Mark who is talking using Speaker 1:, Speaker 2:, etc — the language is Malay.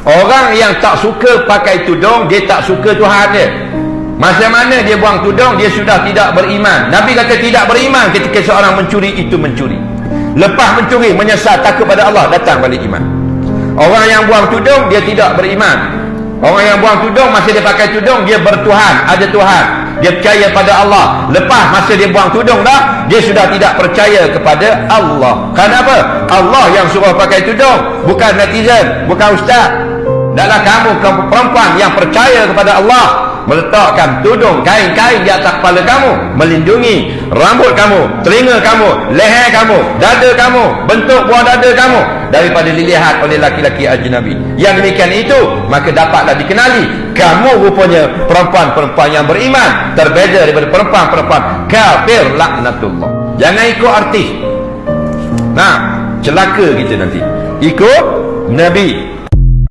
Speaker 1: Orang yang tak suka pakai tudung, dia tak suka Tuhan dia. Masa mana dia buang tudung, dia sudah tidak beriman. Nabi kata tidak beriman ketika seorang mencuri, itu mencuri. Lepas mencuri, menyesal, takut pada Allah, datang balik iman. Orang yang buang tudung, dia tidak beriman. Orang yang buang tudung, masa dia pakai tudung, dia bertuhan, ada Tuhan, dia percaya pada Allah. Lepas masa dia buang tudung dah, dia sudah tidak percaya kepada Allah. Kenapa? Allah yang suruh pakai tudung, bukan netizen, bukan ustaz. Adalah kamu perempuan yang percaya kepada Allah, meletakkan tudung, kain-kain di atas kepala kamu, melindungi rambut kamu, telinga kamu, leher kamu, dada kamu, bentuk buah dada kamu daripada dilihat oleh laki-laki ajnabi. Yang demikian itu, maka dapatlah dikenali kamu rupanya perempuan-perempuan yang beriman, terbeza daripada perempuan-perempuan kafir laknatullah. Jangan ikut artis. Nah, celaka kita nanti. Ikut Nabi.